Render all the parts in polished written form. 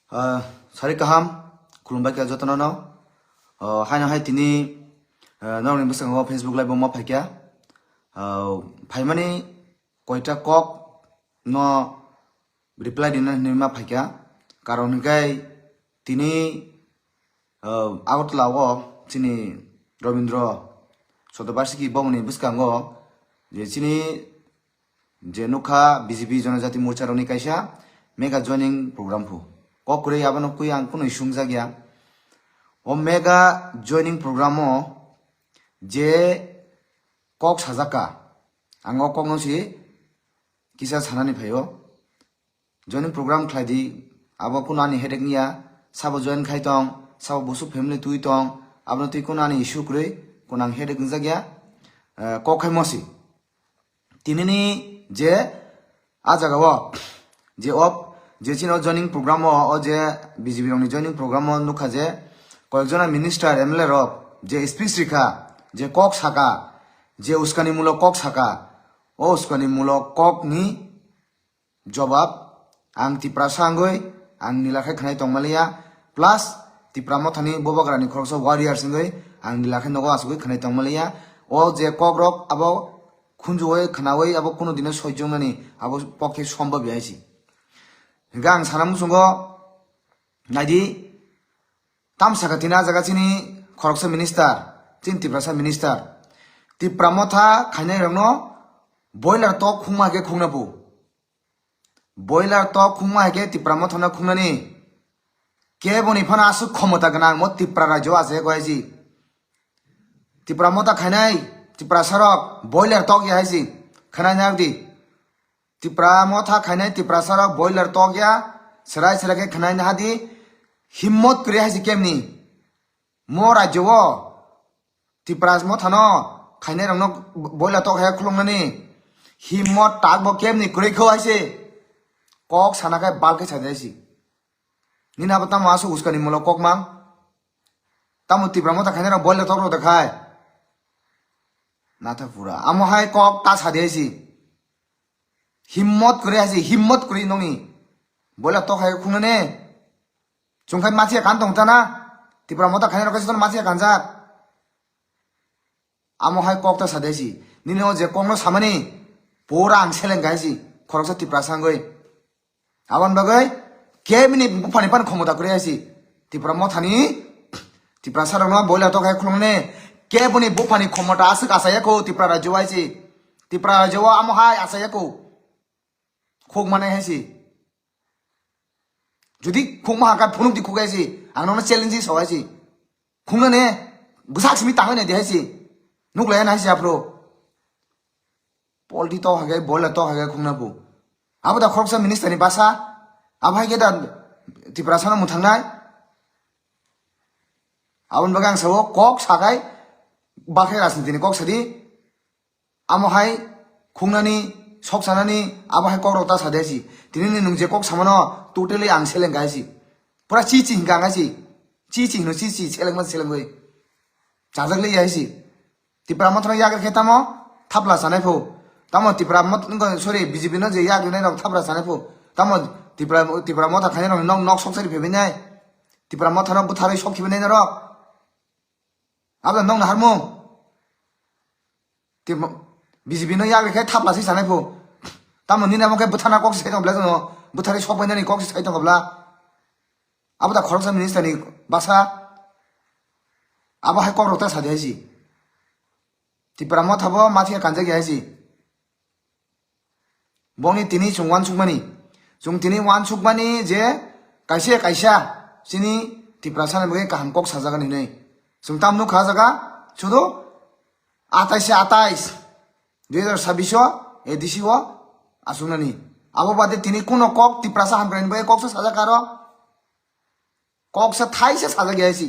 Sari kaham kulumbai kya jotana no hai na hai tini nong ni busang ho Facebook live mo phai kya phai mani koita kok no reply dina nima phai kya karon gai tini out lawo chini Robindro Sotobarsiki bomni buskango je chini Jenukha BJP Janajati Morcha roni kaisa mega joining program phu kokure yabano kui ang kuno isungja gya mega joining program je kok sajaka ango kok no si kisa sanani phayo joining program khlaidi abo kunani hedek niya sabo join khai tong sabo bosu family tui tong abno tui kunani issue kure kunang hedek ngja gya kok khai mosi tinini je ajaga wo je je chino joining program o je BJP rongni joining program nukha je koyekjona minister MLA rok je speech rikha je kok saka je uskani mulok kok saka uskani mulok kok ni jawab ang tipra sangoi ang nilakhe khanai tongmalia plus tipra mothani bobagrani khorso warrior singoi ang nilakhe nogo asugoi khanai tongmalia o je kok rok abo khunjuoi khanawoi abo kuno dine soijongnani abo pokhe sombhob yaisi gang sanam sungo nadi tam sakatina jaga chini khoroksa minister chin tiprasa minister tipramotha khainai rangno boiler to khungma ke khungna bu boiler to khungma ke tipramotha na khungnani ke boni phana asu khomota ganang mo tipra rajyo ase goaisi tipramotha khainai tiprasarok boiler to ya haisi khana nyagdi tipramotha khainai tiprasarok boiler to ya serai serake khanai na hadi himmot kre haisi kemni mo rajyo tipramotha no khainai rangno boiler to ha khulungnani himmot takbo kemni kre kho haisi kok sanakai balke chadaisi nina bata masu uskani mulo kok mang tamu tipramotha khainai rang boiler to ro dekhai nata pura amo hai kok ta chadaisi himmot kure hasi himmot kure nongi bola to khai khungne chungkhai machi kan tong tana tipramotha khaina rokasi ton machi kanjak amo hai kok ta sadesi nino je kongno samani pora ang seleng gaisi khoroksa tiprasangoi aban bagai kemini bufani pan khomota kure hasi tipramotha ni tiprasarong bola to khai khungne kebuni bufani khomota asuk asaya ko tipra rajyo aisi tipra rajyo amo hai asaya ko khok mane haisi jodi khokma haka phunuk di khogaisi angno challenges hoaisi khungna ne busak simi tangane de haisi nuklaya na haisi apro poldi to hage bola to hage khungna bu abada khoroksa minister ni basa abhai ge da tiprasana muthangnai abon bagang sawo kok sagai bakhe rasniti ni kok sadi amo hai khungnani 속사나니 아바해 kokro 사대지 디니니 능제 꼭 사마노 totally ang seleng gaisi pura chichi hinga gaisi chichi no chichi seleng selengoi jajagli yaisi tipramotno yagar khetamo thapla sanai pho tamo tipramot ngo sorry BJP no je yag ne rok thapla sanai pho tamo tipramotha khane no nok soksari phebinai tipramotha no buthari sokhibenai no rok abla nong na harmo tip BJP no yagar khe thapla si sanai pho tamo nina moke buthana kok sai tong bla no buthari sokbainani kok sai tong bla abuda khoroksa minister ni basa aba hai kok rota sadhaisi tipramotha bo mathia kanjagi haisi boni tini chungwan chungmani chung tini wan chungmani je kaisa sini tiprasana boge kaham kok sajaga ni nei chung tamnu khajaga chudo 28 2026 edisiwa asunani abo bade tini kuno kok tiprasa hambrain boy kok sa saja karo kok sa thai se saja gaisi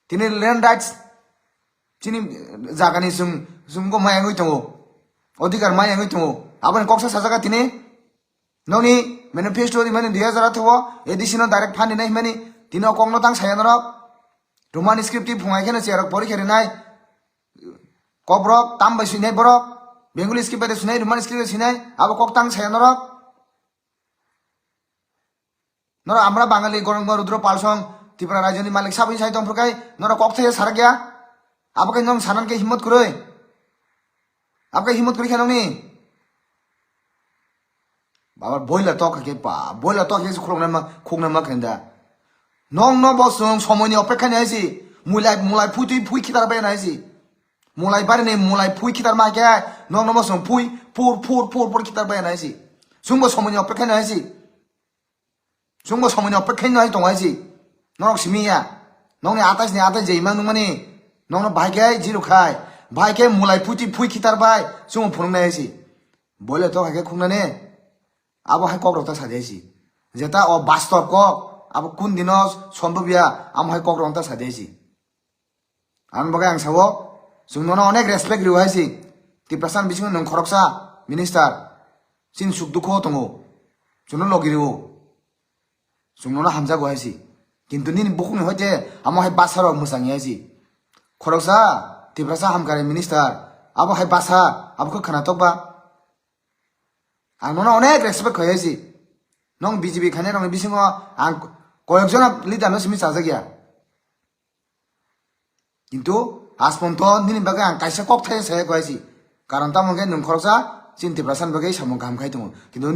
tini land rights tini jagani sumgo mayangoi tongo odhikar mayangoi tongo abon kok sa saja ka tini noni manifesto di mani 2018 edition direct fund nai mani tino kong no tang sayanrok roman script phungai khena cherok pori khere nai kobrok tambai sinai borok bengali script bade sunai roman script sinai abo kok tang sayanrok nora amra bangali gorong rudro palsong Tripura rajyoni malik sabui sai tongprokai nora kok thai sarak ya abakai nong sanan ke himmat kuroi abakai himmat kuri khanong ni baba boila tok ke pa boila tok ke khongna ma khenda nong no bosong somoni opekha nai si mulai pui khitar ba nai si mulai bare ne mulai pui khitar ma ke nong no bosong pui pur khitar ba nai si sungbo somoni opekha nai si sungbo somoni opekha nai tong ai si norok simiya nong ni atas je imang nung mani nong no bhai jiru khai bhai ke mulai pui khitar bai sung phung nai si boile to ke khungna ne abo hai kok rota sadai si jeta o bastop ko abo kun dinos sombobia am hai kok rota sadai si an baga ang sawo sung no onek respect ri hai si ti prasan bising nong khoroksa minister sin suk dukho tongo suno logiru sung no hamja go hai si কিন্তু নিন বকুনি হইতে আমো high বাসার মুসাঙ্গি আইছি খরকসা তিব্রাসা হামকারে minister আবো high বাসা আবো খানা তকবা আং অনেক রেসপেক্ট হইছি নং বিজেপি খানে নং বিসিং আং কয়েকজন লিডার নসমি সাজা গিয়া কিন্তু আজ পর্যন্ত নিন বাগে আং কাইসা কক থাই সাই কইছি কারণ তামগে নং খরকসা চিন তিব্রাসান বাগে সামং গাম খাই দङ কিন্তু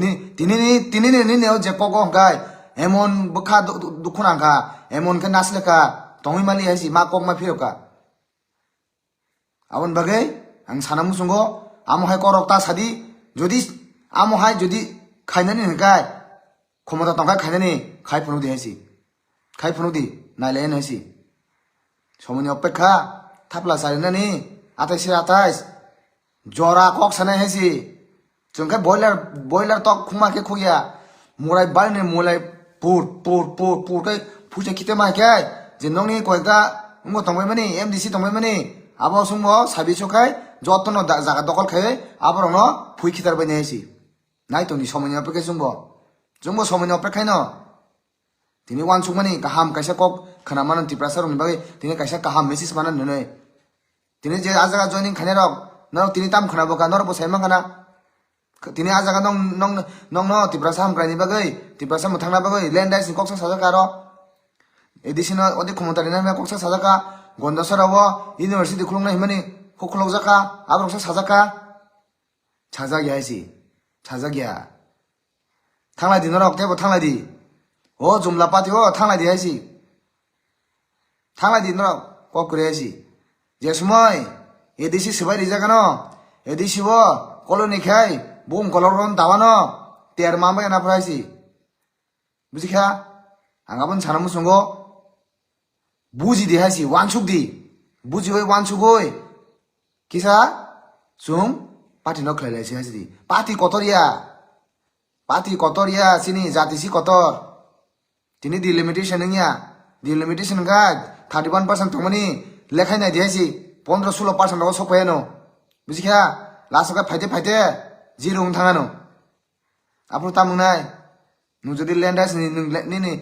তিনি নেও যে কক গায় emon bukha dukhunang kha emon ke nasle ka tongi mali haisi ma kok ma phiro ka abon bagai ang sanamu sungo amo hai korok ta sadi jodi amo hai jodi khainani ngai khomota tongka khainani khai phunu di haisi khai phunu di naile haisi somoni opekha thapla sarinani 28 jora kok sanai haisi chungka boiler tok khuma ke khoya morai balne molai pur kai puja kita ma kai jenong ni koi ka ngo tongbai mani MDC tongbai mani abo sungmo sabi chokai jotno jaga dokol khai abo no pui khitar bai nei si nai to ni somoni apeke sungbo somoni apeke no tini wan sungmani kaham kaisa kok khana manan tiprasar ni bagai tini kaisa kaham message manan nei tini je ajaga joining khane rok no tini tam khana boka nor bo saimang kana tini ajaga nong no tiprasa ham krani bagai tiprasa muthangna bagai land rights koksa sajaka ro additional odi khomotari na koksa sajaka gondasarawo university khulungna himani khokhlojaka abroksa sajaka chajagya haisi chajagya thanglai di norok tebo thanglai di o jumla pati o thanglai di haisi thanglai di norok kokure haisi je সময় এদিছি সবাই রিজাগানো এদিছি ও colony খাই broom কলরন দাওয়ানো তের মামা না pricey বুঝিখা আঙ্গাবন সানামু সঙ্গো বুঝি দি হাসি ওয়ানসুক দি বুঝি হই ওয়ানসুক হই কিসা সুং পাটি ন খেলাইছি হাসি দি পাটি কতরিয়া সিনি জাতিসি কতর তিনি দি লিমিটেশন গাদ 31% তমনি লেখাই নাই দি হাসি 15-16% ও সপায়ানো বুঝিখা লাসকা ফাইতে জিরুং থাঙানো আপনি তামুনাই নু যদি ল্যান্ড রাইস নিনি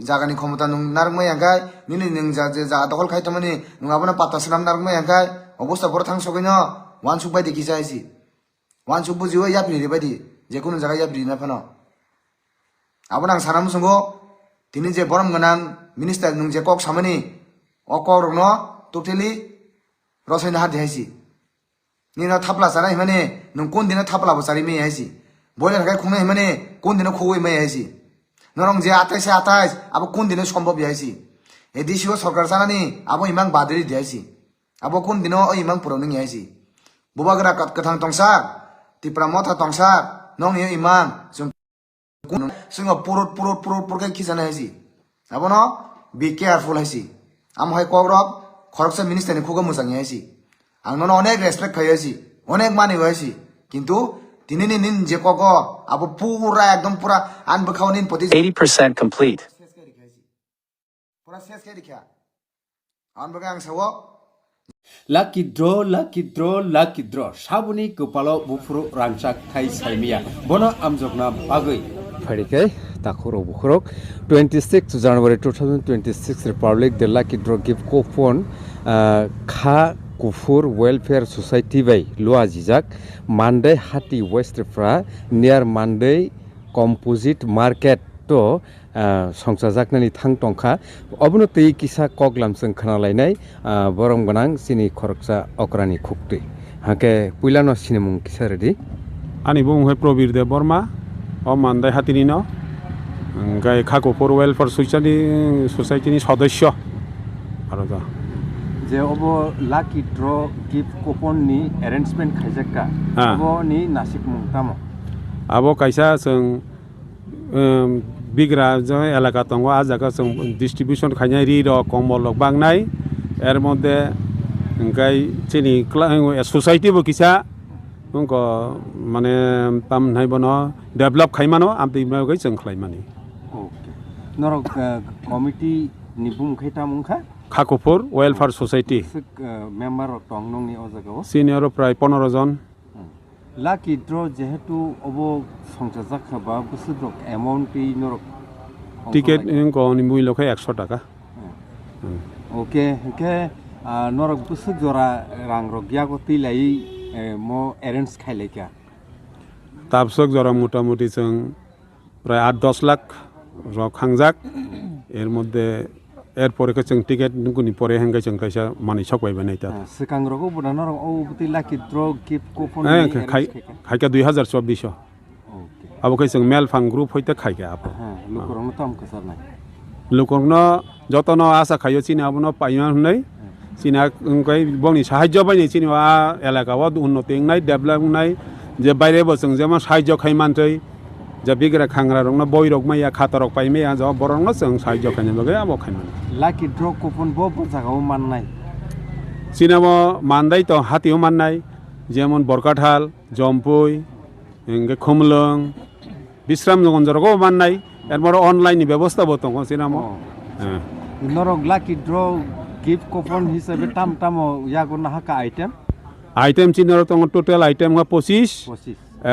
জাগানি ক্ষমতা নু নারমই আঙ্কাই নিনি নং যা দখল খাই তমানি নু আবনা পাত্তা সালাম নারমই আঙ্কাই অবস্থা বড় থাং সগৈন ওয়ান সুক বাইদি কিসাইছি ওয়ান সুক বুঝি হই ইয়াপনি রে বাইদি যে কোনো জায়গায় ইয়াপনি না ফানো আবনা আং সানামু সঙ্গো তিনি যে বরম গনাং মিনিস্টার নু যে কক সামানি অকর ন টোটালি রসাইনা হাত দেহাইছি নিনা থাপলা সারা হিমানে নং কোন দিনা থাপলা বসারি মে আইছি বইলার গায় খুনে হিমানে কোন দিনা খুই মে আইছি নরং যে 28 আবো কোন দিনে সম্ভব আইছি এদিশিও সরকার সানানি আবো ইমাং বাদরি দিয়াইছি আবো কোন দিনো ও ইমাং পুরনি আইছি বুবাগরা কাথাং তংসা তিপ্রা মথা তংসা নং ইও ইমাং जों जों পুরো কে কিজানা আইছি আবো ন বি কেয়ারফুল আইছি আম হয় কগরব খরকসা মিনিস্টারনি খুগা মুসাং আইছি ang nono onek respect khayasi onek mani hoyasi kintu tinini nin je koko abo pura ekdom pura anbakhaonin poti 80% complete pura ses ke dikha anbagang sawo lucky draw sabuni kopalo bufuru rangsak thai saimia bono amjokna bagui pharikai takhoro bukhurok 26 January 2026 Republic the lucky draw give coupon kha Kufur Welfare Society by Lua Jijak Monday Hati West Fra near Monday Composite Market to সংসাজাকনানি থাং টংখা অবনো তৈ কিসা কগলামসং খানালাইনাই বরম গনাং সিনি খরকসা অকরানি খুকতৈ হাকে পুইলানো সিনেমুং কিসা ready Ani bung hai Probir de Burma, o mandai hatinino, gai Khakopur Welfare Society ni সদস্য আর তো যে of lucky draw gift coupon নি arrangement খাইজাকা হ্যাঁ। Of নি Nashik মুংতামো abo kaisa जों bigra jo elaka tongo a jaga जों distribution khainai ri ro kombol rok bangnai er moddhe gai chini society bo kisa ko মানে পাম নাই বনো ডেভেলপ খাইমানো আমতে ইমাগৈ जों খাইমানি ওকে নরক কমিটি নি বুংখাইতা মুংখা Khakopur Welfare Society মেম্বার টং নং নি অ জাগাও senior প্রায় 15 জন লাকি ড্র যেহেতু অব সংসাজাকা বা বুসুদক অ্যামাউন্ট ই নরক ticket ko ni mui lokai 100 টাকা ওকে কে নরক বুসুদ জরা রাং রক গিয়াগো তিলাই মো অ্যারেঞ্জ খাইলাইকা তাপসক জরা মোটামুটি जों প্রায় 8-10 লাখ রক খাংজাক এর মধ্যে এরপরে जों টিকেট গুনি পরে হেঙ্গাই जों কাইসা মানি সকবাই বানাইতা সিকাং রকো বুনা নরক ও বুতি লাকি ড্র গিফট কুপন খাইকা 2024 ওকে আবো जों মেল ফাং গ্রুপ হইতে খাইকা আপ হ্যাঁ লোকরং তাম কসার নাই লোকরনো যতন আশা খাইও চিনি আবনো পাইমান হই চিনা কৈ বংনি সাহায্য বাইনি চিনি আ এলাকাও উন্নতি নাই ডেভেলপ নাই যে বাইরে বসং যেমন সাহায্য খাইমানতৈ যে বিগ্রা খাংরা রংনা বই রক মাইয়া খাতা রক পাই মেয়া যাও বরংনো जों সাহায্য খাইনে লগে আবো খাইমান লাকি ড্র কুপন বো জাগাও মাননাই চিনামো মানদাই তো হাতিও মাননাই যেমন বরকাঠাল জম্পুই এঙ্গে খুমলং বিশ্রাম জগঞ্জরকও মাননাই এরপর অনলাইন ব্যবস্থা বতং চিনামো নরক লাকি ড্র গিফট কুপন হিসাবে টাম টামো ইয়াগো নাহাকা আইটেম আইটেম চিনার তো টোটাল আইটেম 25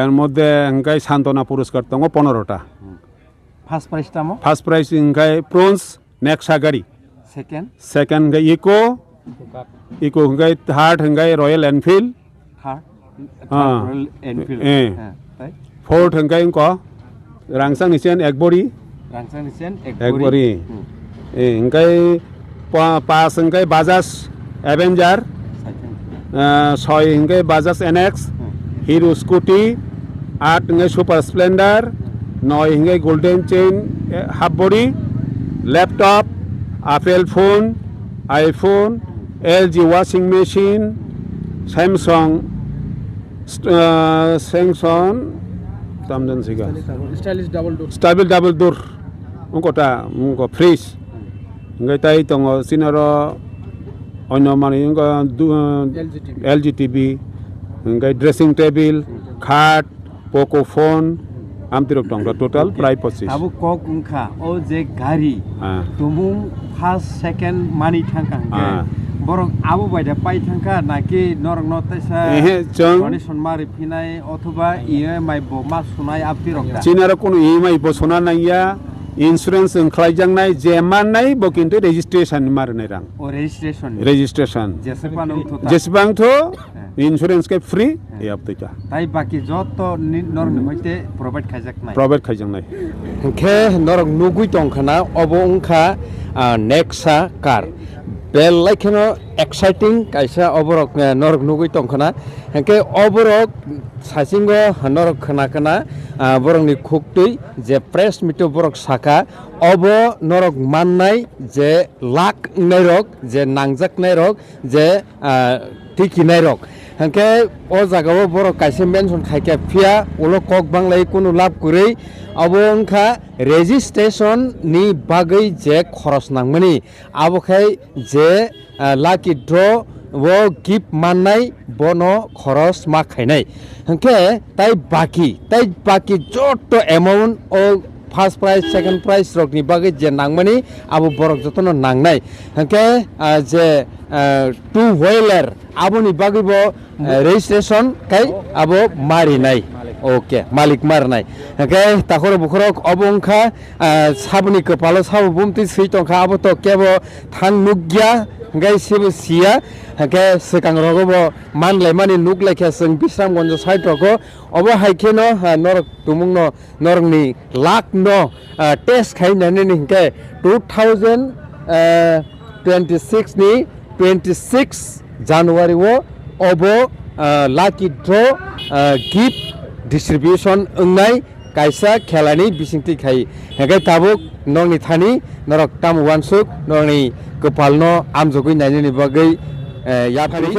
এর মধ্যে এঙ্গাই সান্তনা পুরস্কার তো 15টা ফার্স্ট প্রাইজ টামো ফার্স্ট প্রাইজ এঙ্গাই প্রন্স নেক্সা গাড়ি সেকেন্ড গাই ইকো এঙ্গাই থার্ড এঙ্গাই রয়্যাল এনফিল্ড রয়্যাল এনফিল্ড তাই ফোর্থ এঙ্গাই ক রাংসাং নিছেন একবড়ি রাংসাং নিছেন একবড়ি এঙ্গাই পাঁচ এঙ্গাই বাজাজ অ্যাভেঞ্জার 6 এঙ্গাই বাজাজ এনএক্স হিরো স্কুটি 8 এঙ্গাই সুপার স্প্লেন্ডার 9 এঙ্গাই golden chain half body laptop Apple phone iPhone LG washing machine Samsung tamdan siga stylish double door ungkota ungko fridge ngai tai tongo sinaro onno mani ungko LG TV ngai dressing table khat poco phone amtirok tongro total প্রায় 25 Abu cock উংখা ও যে গাড়ি তুমুং first second মানি থাঙ্কা বরং আবু বাইদা পাই থাঙ্কা নাকি নরক নতাইসা donation মারি ফিনাই অথবা EMI বমা Sunai আপতিরক চিনার কোন EMI বসনা Naiya insurance খাইজাংনাই যেমাননাই ব কিন্তু রেজিস্ট্রেশন মারনাই রাং ও রেজিস্ট্রেশন যেসবাং থো ইন্স্যুরেন্স কে ফ্রি এই আপতিটা তাই বাকি যত নরক হইতে প্রোভাইড খাইজাংনাই খে নরক নুগুই টংখানা অবংখা নেক্সা কার বেল লাইখানো এক্সাইটিং কাইসা অবরক নরক নুগুই টংখানা হেকে অবরক সাইসিঙ্গ নরক খানা বরংনি খুকতৈ যে প্রেস মিটো বরক সাকা অব নরক মাননাই যে লাক নাইরক যে নাংজাক নাইরক যে টিকি নাইরক হেকে ও জাগাও বরক কাইসে মেনশন খাইকে ফিয়া ওলো কক বাংলাই কোনো লাভ করেই অবংখা রেজিস্ট্রেশন নি বাগৈ যে খরচ নাংমানি আবখাই যে লাকি ড্র ও গিফট মাননাই বনো খরচ মা খাইনাই হেকে তাই বাকি যত অ্যামাউন্ট ও ফার্স্ট প্রাইজ সেকেন্ড প্রাইজ রকনি বাগৈ যে নাংমানি আবো বরক যতন নাংনাই হেকে যে টু হুইলার আবনি বাগৈব রেজিস্ট্রেশন কাই আবো মারি নাই ওকে মালিক মারনাই হেকে তাখর বুখরক অবংখা সাবনি কপালো সাবু বুমতি সুইতংখা আবো তো কেব থাং নুগিয়া hingkai sibo sia hingkai sekang rogo bo manlai mani nuklai khe sing Bisramganj side rogo obo haike no norok tumung no norok ni lak no test khai nani ni hingkai 2026 ni 26 January wo obo lucky draw gift distribution ungnai kaisa khelani bisingti khai hingkai tabuk nongni thani norok tam wansuk norni kopalno amjogui nainani bagui yaphari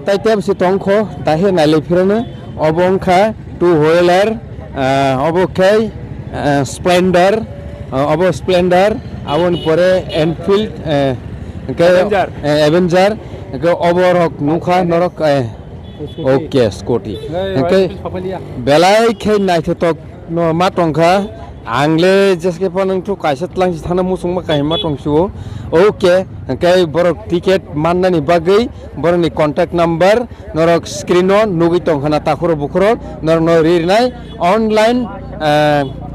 tai tem si tongkho tahe nailai phirano obongkha two wheeler obokai splendor obo splendor abon pore Enfield Avenger oborok nukha norok okay scotty belai khai naithotok no matongkha angle jeske panang tu kaisa tlang thana musung ma kai matong su okay kai borok ticket mannani bagui boroni contact number norok screen on nugi tongkhana takhoro bukhoro nor no rirnai online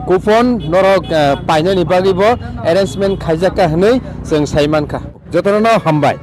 coupon norok painani bagui bo arrangement khaijaka hnoi jeng saimankha jotono hambai।